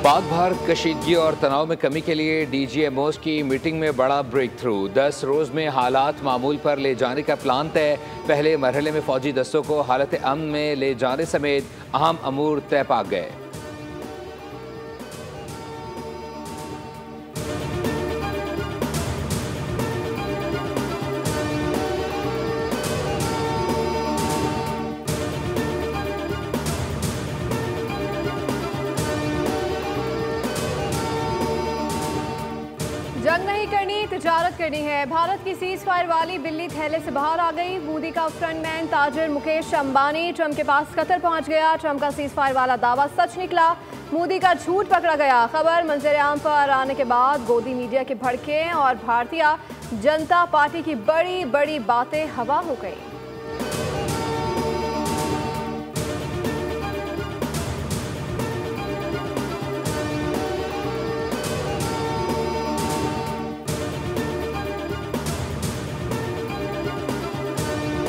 पाक भारत कशीदगी और तनाव में कमी के लिए DGMOs की मीटिंग में बड़ा ब्रेक थ्रू। 10 रोज में हालात मामूल पर ले जाने का प्लान तय। पहले मरहले में फौजी दस्तों को हालत अमन में ले जाने समेत अहम अमूर तय पा गए। जंग नहीं करनी, तिजारत करनी है। भारत की सीज फायर वाली बिल्ली थैले से बाहर आ गई। मोदी का फ्रंटमैन ताजिर मुकेश अंबानी ट्रंप के पास कतर पहुंच गया। ट्रंप का सीज फायर वाला दावा सच निकला, मोदी का झूठ पकड़ा गया। खबर मंजर आम पर आने के बाद गोदी मीडिया के भड़के और भारतीय जनता पार्टी की बड़ी बड़ी बातें हवा हो गई।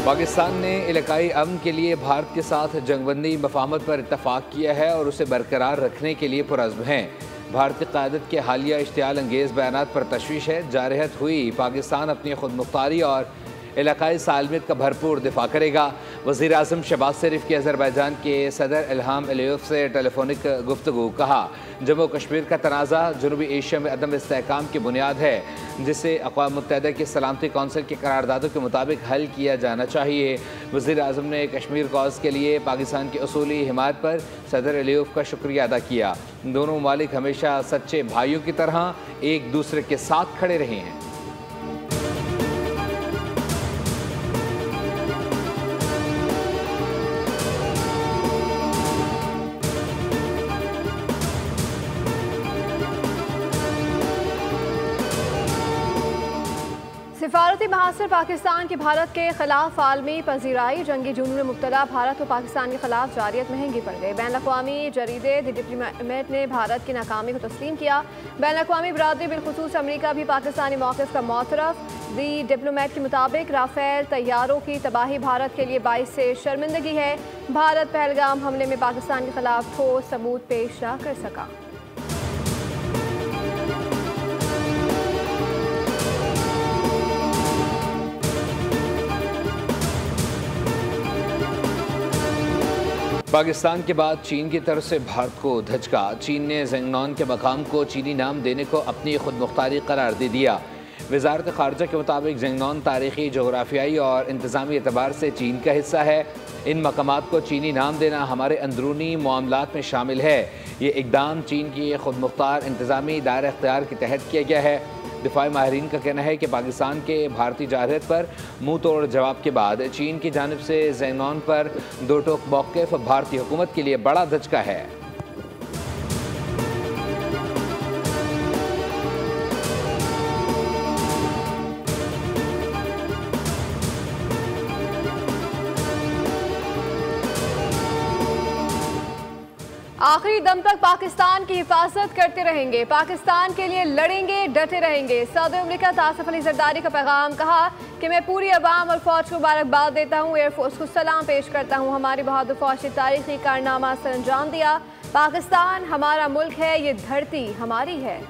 पाकिस्तान ने इलाकाई अमन के लिए भारत के साथ जंगबंदी मफाहमत पर इत्तफाक किया है और उसे बरकरार रखने के लिए पुरज़्म हैं। भारतीय क़यादत के हालिया इश्तियाल अंगेज़ बयानात पर तशवीश है। जारहत हुई पाकिस्तान अपनी खुद मुख्तारी और इलाकाई सालमियत का भरपूर दिफा करेगा। वज़ीर आज़म शहबाज शरीफ की अज़रबैजान के सदर इल्हाम अलियव से टेलीफोनिक गुफ्तगू। कहा, जम्मू कश्मीर का तनाज़ा जनूबी एशिया में अदम इस्तेहकाम की बुनियाद है, जिसे अक़वाम मुत्तहिदा की सलामती कौंसिल की करारदादों के मुताबिक हल किया जाना चाहिए। वज़ीर आज़म ने कश्मीर कॉज़ के लिए पाकिस्तान की उसूली हिमायत पर सदर अलियव का शुक्रिया अदा किया। दोनों ममालिक हमेशा सच्चे भाइयों की तरह एक दूसरे के साथ खड़े रहे हैं। सिफारती महासर पाकिस्तान की भारत के खिलाफ आलमी पजीराई। जंगी जुनून में मुब्तला भारत और पाकिस्तान के खिलाफ जारियत महंगी पड़ गई। बैन अवी जरीदे द डिप्लोमेट ने भारत की नाकामी को तस्लीम किया। बैन अवी बरादरी बिलखुसूस अमरीका भी पाकिस्तानी मौक़िफ़ का मोतरफ। दी डिप्लोमेट के मुताबिक राफेल तैयारों की तबाही भारत के लिए बाइस से शर्मिंदगी है। भारत पहलगाम हमले में पाकिस्तान के खिलाफ ठोस सबूत पेश न कर सका। पाकिस्तान के बाद चीन की तरफ से भारत को धचका। चीन ने ज़ेंगनॉन के मकाम को चीनी नाम देने को अपनी खुद मुख्तारी करार दे दिया। वज़ारत ख़ारजा के मुताबिक ज़ेंगनॉन तारीख़ी, जोग्राफियाई और इंतज़ामी एतबार से चीन का हिस्सा है। इन मकामात को चीनी नाम देना हमारे अंदरूनी मामलात में शामिल है। ये इक़दाम चीन की खुद मुख्तार इंतज़ामी दायरा इख्तियार के तहत किया गया है। दिफाई माहिरीन का कहना है कि पाकिस्तान के भारतीय जारहत पर मुँह तोड़ जवाब के बाद चीन की जानिब से ज़ेंगनॉन पर दो टोक मौक़िफ़ भारतीय हुकूमत के लिए बड़ा धचका है। आखिरी दम तक पाकिस्तान की हिफाजत करते रहेंगे, पाकिस्तान के लिए लड़ेंगे, डटे रहेंगे। सदर मुमलिकत आसिफ अली ज़रदारी का पैगाम। कहा कि मैं पूरी अवाम और फौज को मुबारकबाद देता हूँ, एयरफोर्स को सलाम पेश करता हूँ। हमारी बहादुर फौज ने तारीखी कारनामा सर अंजाम दिया। पाकिस्तान हमारा मुल्क है, ये धरती हमारी है।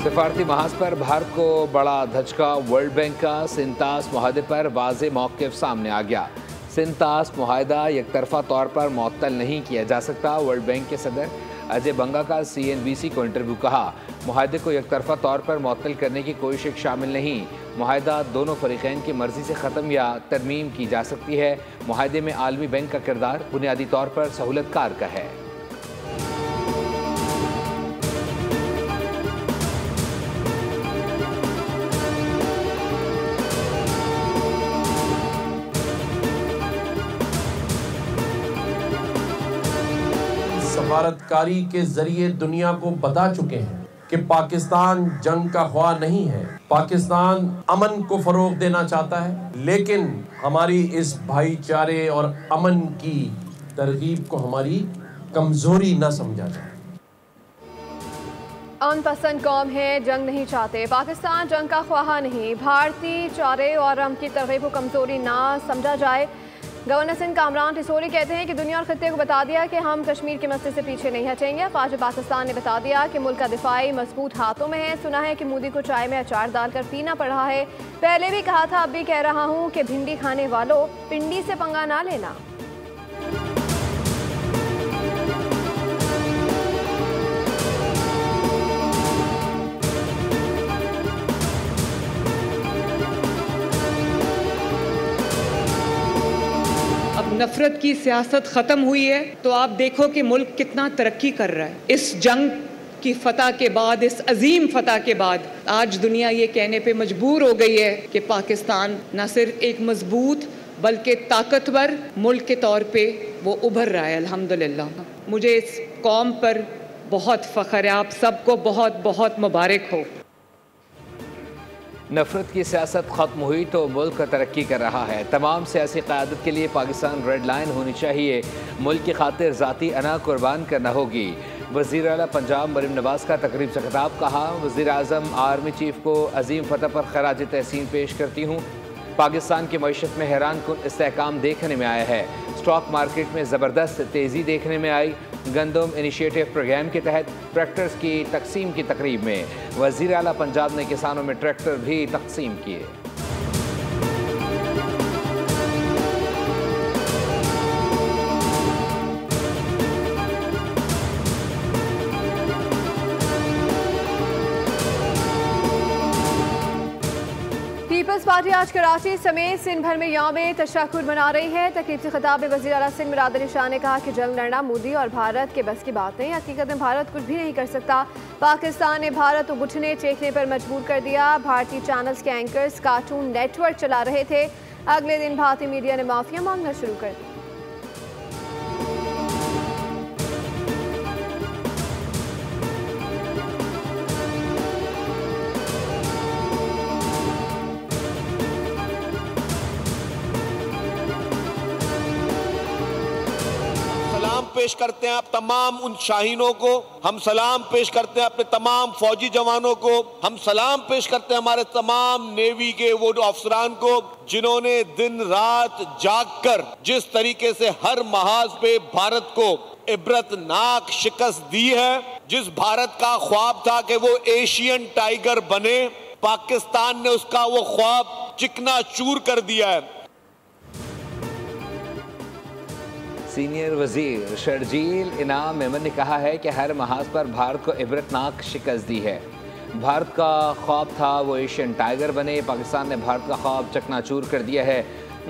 सिफारती महाज पर भारत को बड़ा धचका। वर्ल्ड बैंक का सिंतास मुआहदे पर वाज़े मौक़िफ़ सामने आ गया। सिंतास मुआहदा यकतरफा तौर पर मुअत्तल नहीं किया जा सकता। वर्ल्ड बैंक के सदर अजय बंगा का CNBC को इंटरव्यू। कहा, मुआहदे को यकतरफा तौर पर मुअत्तल करने की कोई शिक शामिल नहीं। मुआहदा दोनों फरीक़ैन की मर्ज़ी से ख़त्म या तरमीम की जा सकती है। मुआहदे में आलमी बैंक का किरदार बुनियादी तौर पर सहूलतकार का है। सफारतकारी के जरिए दुनिया को बता चुके हैं कि पाकिस्तान जंग का ख्वाह नहीं है। पाकिस्तान अमन को फरोग देना चाहता है, लेकिन हमारी इस भाईचारे और अमन की तरगीब को हमारी कमजोरी न समझा जाए। अमन पसंद कौम है, जंग नहीं चाहते। पाकिस्तान जंग का ख्वाहा नहीं। भारतीय चारे और हम की तरगीब को कमज़ोरी ना समझा जाए। गवर्नर सिंध कामरान टिसोरी कहते हैं कि दुनिया और खत्ते को बता दिया कि हम कश्मीर के मसले से पीछे नहीं हटेंगे। फ़ौज पाकिस्तान ने बता दिया कि मुल्क का दिफाई मजबूत हाथों में है। सुना है कि मोदी को चाय में अचार डालकर पीना पड़ रहा है। पहले भी कहा था, अब भी कह रहा हूँ कि भिंडी खाने वालों, पिंडी से पंगा ना लेना। नफरत की सियासत ख़त्म हुई है तो आप देखो कि मुल्क कितना तरक्की कर रहा है। इस जंग की फतह के बाद, इस अजीम फतह के बाद आज दुनिया ये कहने पे मजबूर हो गई है कि पाकिस्तान न सिर्फ एक मजबूत बल्कि ताकतवर मुल्क के तौर पे वो उभर रहा है। अल्हम्दुलिल्लाह, मुझे इस कौम पर बहुत फ़ख्र है। आप सबको बहुत बहुत मुबारक हो। नफरत की सियासत ख़त्म हुई तो मुल्क तरक्की कर रहा है। तमाम सियासी क़यादत के लिए पाकिस्तान रेड लाइन होनी चाहिए। मुल्क की खातिर ज़ाती अना कुर्बान करना होगी। वज़ीर आला पंजाब मरीम नवाज़ का तकरीब से खिताब। कहा, वज़ीर आज़म आर्मी चीफ को अजीम फतह पर खराज तहसीन पेश करती हूँ। पाकिस्तान की मईशत में हैरान कुन इस्तेहकाम देखने में आया है। स्टॉक मार्केट में ज़बरदस्त तेज़ी देखने में आई। गंदम इनिशिएटिव प्रोग्राम के तहत ट्रैक्टर्स की तकसीम की तकरीब में वज़ीर आला पंजाब ने किसानों में ट्रैक्टर भी तकसीम किए। पीपल्स पार्टी आज कराची समेत सिंध भर में यौम तशक्कुर मना रही है। तकरीब से खिताब में वज़ीर आला सिंध मुराद अली शाह ने कहा कि जंग लड़ना मोदी और भारत के बस की बात नहीं। हकीकत में भारत कुछ भी नहीं कर सकता। पाकिस्तान ने भारत को घुटने टेकने पर मजबूर कर दिया। भारतीय चैनल्स के एंकर्स कार्टून नेटवर्क चला रहे थे। अगले दिन भारतीय मीडिया ने माफिया मांगना शुरू कर दी। पेश करते हैं आप तमाम उन शाहीनों को, हम सलाम पेश करते हैं अपने तमाम फौजी जवानों को, हम सलाम पेश करते हैं हमारे तमाम नेवी के वो अफसरान को जिन्होंने दिन रात जागकर जिस तरीके से हर महाज पे भारत को इबरतनाक शिकस्त दी है। जिस भारत का ख्वाब था कि वो एशियन टाइगर बने, पाकिस्तान ने उसका वो ख्वाब चिकना चूर कर दिया है। सीनियर वजीर शर्जील इनाम मेमन ने कहा है कि हर महाज पर भारत को इबरतनाक शिकस्त दी है। भारत का ख्वाब था वो एशियन टाइगर बने, पाकिस्तान ने भारत का ख्वाब चकनाचूर कर दिया है।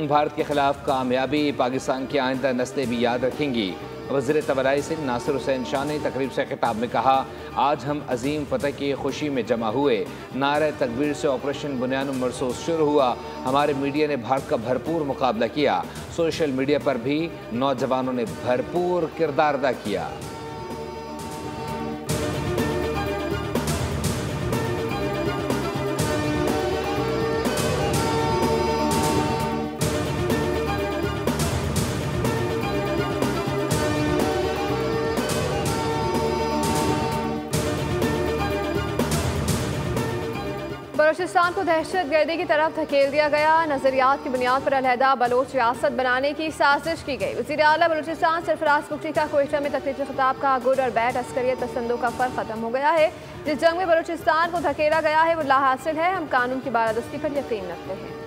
भारत के खिलाफ कामयाबी पाकिस्तान की आइंदा नस्लें भी याद रखेंगी। वज़ीर तबाराई सिंध नासिर हुसैन शाह ने तकरीब से खिताब में कहा, आज हम अजीम फतह की खुशी में जमा हुए। नारे तकबीर से ऑपरेशन बुनियान मरसूस शुरू हुआ। हमारे मीडिया ने भारत का भरपूर मुकाबला किया। सोशल मीडिया पर भी नौजवानों ने भरपूर किरदार अदा किया। बलूचिस्तान को दहशत गर्दी की तरफ धकेल दिया गया। नजरियात की बुनियाद पर अलहदा बलोच रियासत बनाने की साजिश की गई। वज़ीर आला बलूचिस्तान सरफराज पुख्ती का कोयटा में तकरीर से खिताब का गुड और बैड अस्करियत पसंदों का फर्क खत्म हो गया है। जिस जंग में बलूचिस्तान को धकेला गया है वो लाहासिल है। हम कानून की बालादस्ती पर यकीन रखते हैं।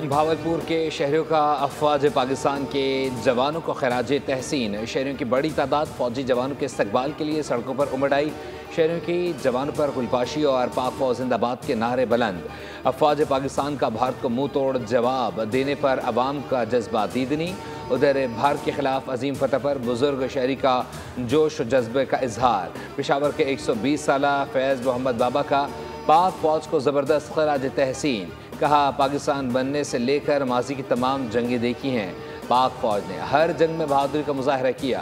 भावलपुर के शहरियों का अफवाज पाकिस्तान के जवानों को खराज तहसीन। शहरियों की बड़ी तादाद फौजी जवानों के इस्तकबाल के लिए सड़कों पर उमड़ आई। शहरियों की जवानों पर गुलपाशी और पाक फौज जिंदाबाद के नारे बुलंद। अफवाज पाकिस्तान का भारत को मुंह तोड़ जवाब देने पर अवाम का जज्बा दीदनी। उधर भारत के खिलाफ अजीम फतह पर बुजुर्ग शहरी का जोश जज्बे का इजहार। पेशावर के 120 साल फैज़ मोहम्मद बाबा का पाक फौज को ज़बरदस्त खराज तहसीन। कहा, पाकिस्तान बनने से लेकर माजी की तमाम जंगें देखी हैं। पाक फौज ने हर जंग में बहादुरी का मुजाहरा किया।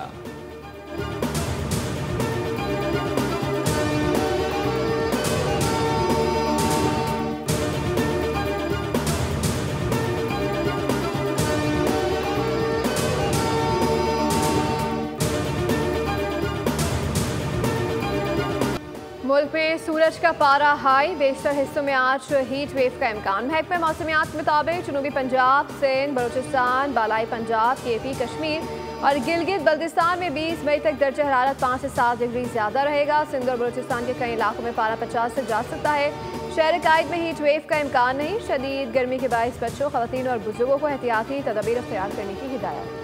मुल्क में सूरज का पारा हाई, बेशतर हिस्सों में आज हीट वेव का इम्कान। महकमे मौसमियात के मुताबिक जनूबी पंजाब, सिंध, बलूचिस्तान, बालाई पंजाब, केपी, कश्मीर और गिलगित बल्तिस्तान में 20 मई तक दर्जा हरारत 5 से 7 डिग्री ज़्यादा रहेगा। सिंध और बलूचिस्तान के कई इलाकों में पारा 50 से जा सकता है। शहर कायद में हीट वेव का इम्कान नहीं। शदीद गर्मी के बायस बच्चों, खवातीन और बुजुर्गों को एहतियाती तदबीर अख्तियार करने की हिदायत।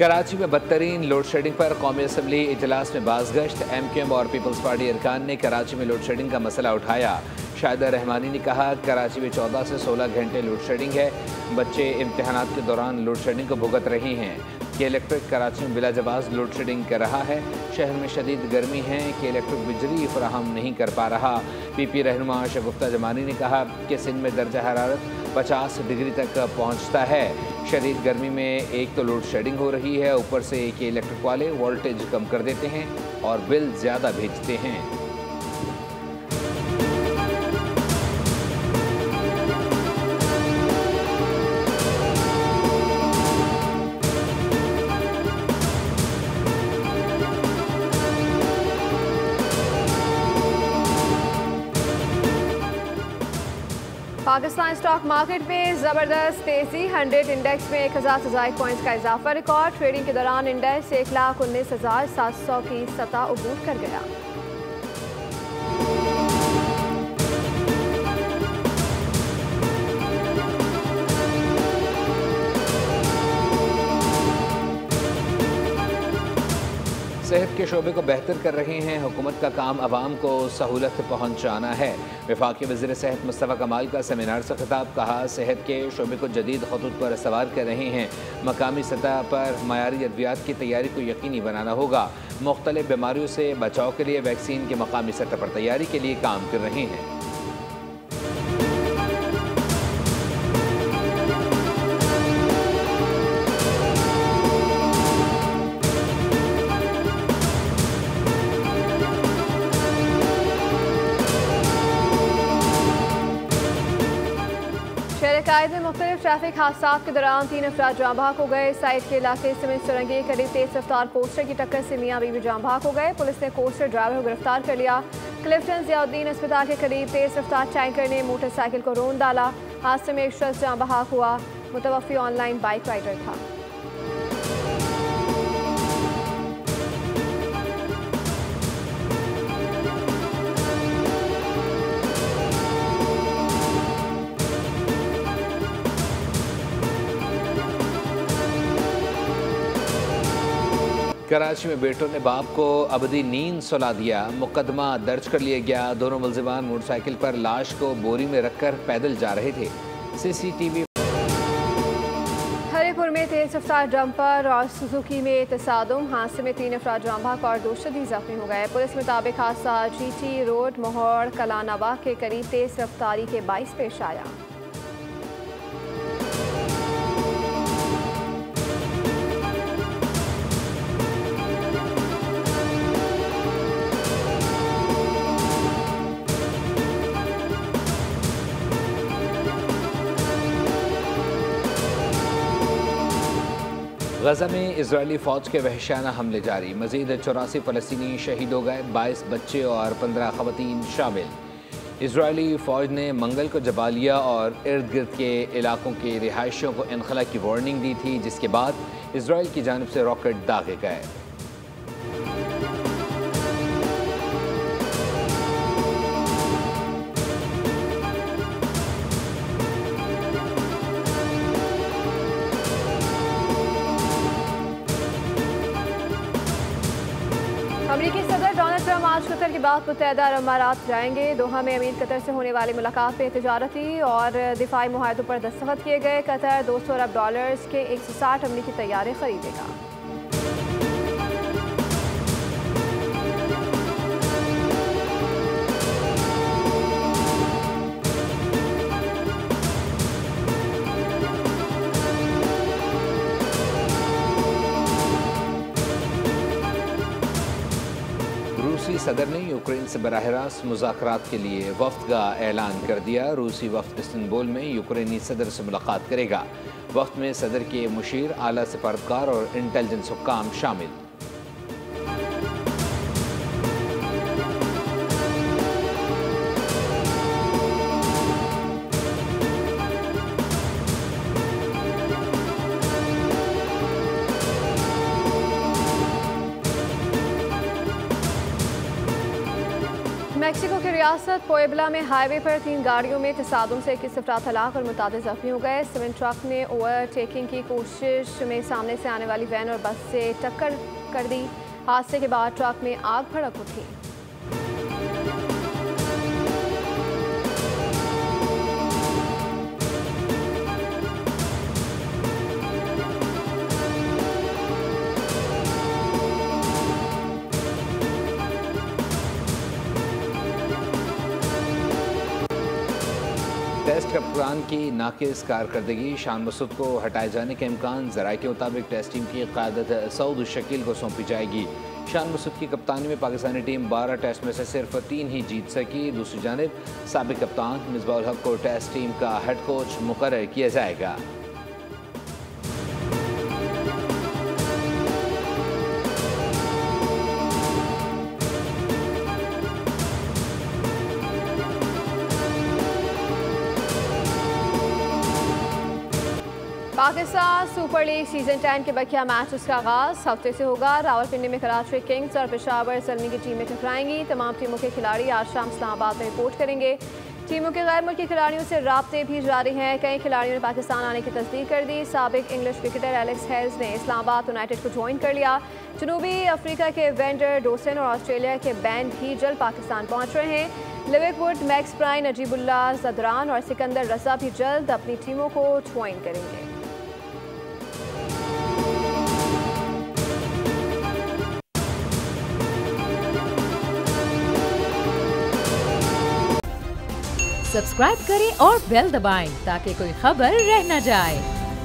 कराची में बदतरीन लोड शेडिंग पर कौमी असम्बली इजलास में बाज़गश्त। MQM और पीपल्स पार्टी अरकान ने कराची में लोड शेडिंग का मसला उठाया। शाहिदा रहमानी ने कहा कराची में 14 से 16 घंटे लोड शेडिंग है। बच्चे इम्तहानात के दौरान लोड शेडिंग को भुगत रहे हैं। कि इलेक्ट्रिक कराची में बिला जवाज़ लोड शेडिंग कर रहा है। शहर में शदीद गर्मी है कि इलेक्ट्रिक बिजली फराहम नहीं कर पा रहा। PP रहनुमा शगुफ्ता जमानी ने कहा कि सिंध में दर्जा हरारत 50 डिग्री तक पहुंचता है। शदीद गर्मी में एक तो लोड शेडिंग हो रही है, ऊपर से कि इलेक्ट्रिक वाले वोल्टेज कम कर देते हैं और बिल ज़्यादा भेजते हैं। पाकिस्तान स्टॉक मार्केट में ज़बरदस्त तेज़ी। 100 इंडेक्स में 1000 से ज़ायद पॉइंट्स का इजाफा रिकॉर्ड। ट्रेडिंग के दौरान इंडेक्स 1,19,700 की सतह अबूर कर गया। सेहत के शोबे को बेहतर कर रहे हैं। हुकूमत का काम अवाम को सहूलत पहुँचाना है। वफाकी वज़ीर सेहत मुस्तफ़ा कमाल का सेमिनार से खिताब। कहा सेहत के शोबे को जदीद खतूत पर सवार कर रहे हैं। मकामी सतह पर मयारी अद्वियात की तैयारी को यकीनी बनाना होगा। मुख्तलिफ बीमारियों से बचाव के लिए वैक्सीन के मकामी सतह पर तैयारी के लिए काम कर रहे हैं। कायद में मुख्तलिफ ट्रैफिक हादसा के दौरान 3 अफराद जाँ बहक हो गए। साइड के इलाके समेत सुरंगे करीब तेज रफ्तार कोस्टर की टक्कर से मियाँ बीवी जाँ बहक हो गए। पुलिस ने कोस्टर ड्राइवर को गिरफ्तार कर लिया। क्लिफ्टन ज़ियाउद्दीन अस्पताल के करीब तेज रफ्तार टैंकर ने मोटरसाइकिल को रौंद डाला। हादसे में एक शख्स जाँ बहक हुआ। मुतवफ़ी ऑनलाइन बाइक राइडर था। कराची में बेटों ने बाप को अबदी नींद सुला दिया। मुकदमा दर्ज कर लिया गया। दोनों मुलजिमान मोटरसाइकिल पर लाश को बोरी में रखकर पैदल जा रहे थे। CCTV। हरिपुर में तेज रफ्तार डंपर और सुजुकी में तसादुम। हादसे में 3 अफराद जाँ बहक और 2 शदीद जख्मी हो गए। पुलिस के मुताबिक हादसा GT रोड मोहड़ कलानवा के करीब तेज रफ्तारी के बाइस पेश आया। गजा में इजरायली फ़ौज के वहशाना हमले जारी। मज़ीद 84 फ़लस्तीनी शहीद हो गए। 22 बच्चे और 15 ख़वातीन शामिल। इजरायली फ़ौज ने मंगल को जबालिया और इर्द गिर्द के इलाकों के रिहायशियों को इनखला की वार्निंग दी थी, जिसके बाद इजराइल की जानिब से रॉकेट दागे गए। अमेरिकी सदर डोनाल्ड ट्रंप आज कतर के बाद मुत्तहदा अरब अमारात जाएंगे। दोहा में अमीर कतर से होने वाली मुलाकात में तिजारती और दिफाई मुआहदों पर दस्तखत किए गए। कतर $200 अरब के 160 अमरीकी तैयारे खरीदेगा। रूसी सदर ने यूक्रेन से बराह रास्त मुज़ाकरात के लिए वफ़द का ऐलान कर दिया। रूसी वफ़द इस्तांबुल में यूक्रेनी सदर से मुलाकात करेगा। वफ़द में सदर के मुशीर, आला सफारतकार और इंटेलिजेंस हुक्काम शामिल। मेक्सिको की रियासत पुएब्ला में हाईवे पर 3 गाड़ियों में तसादुम से 21 अफराद हलाक और मुतादिद जख्मी हो गए। सीमेंट ट्रक ने ओवरटेकिंग की कोशिश में सामने से आने वाली वैन और बस से टक्कर कर दी। हादसे के बाद ट्रक में आग भड़क उठी। टेस्ट कप्तान की नाकिस कारकर्दगी, शान मसूद को हटाए जाने के इम्कान। ज़राए के मुताबिक टेस्ट टीम की क़यादत सऊद शकील को सौंपी जाएगी। शान मसूद की कप्तानी में पाकिस्तानी टीम 12 टेस्ट में से सिर्फ 3 ही जीत सकी। दूसरी जानिब साबिक कप्तान मिसबाह उल हक को टेस्ट टीम का हेड कोच मुकर्रर किया जाएगा। पाकिस्तान सुपर लीग सीजन 10 के बकिया मैचेस का आगाज हफ्ते से होगा। रावलपिंडी में कराची किंग्स और पेशावर ज़ल्मी की टीमें टकराएंगी। तमाम टीमों के खिलाड़ी आज शाम इस्लामाबाद में रिपोर्ट करेंगे। टीमों के गैर मुल्की खिलाड़ियों से राब्ते भी जारी हैं। कई खिलाड़ियों ने पाकिस्तान आने की तस्दीक कर दी। साबिक इंग्लिश क्रिकेटर एलेक्स हेल्स ने इस्लामाबाद यूनाइटेड को ज्वाइन कर लिया। जनूबी अफ्रीका के वेंडर डोसन और ऑस्ट्रेलिया के बैन भी जल्द पाकिस्तान पहुँच रहे हैं। लिविकवुड, मैक्स ब्राइन, नजीबुल्ला ज़दरान और सिकंदर रजा भी जल्द अपनी टीमों को ज्वाइन करेंगे। सब्सक्राइब करें और बेल दबाएं ताकि कोई खबर रह न जाए।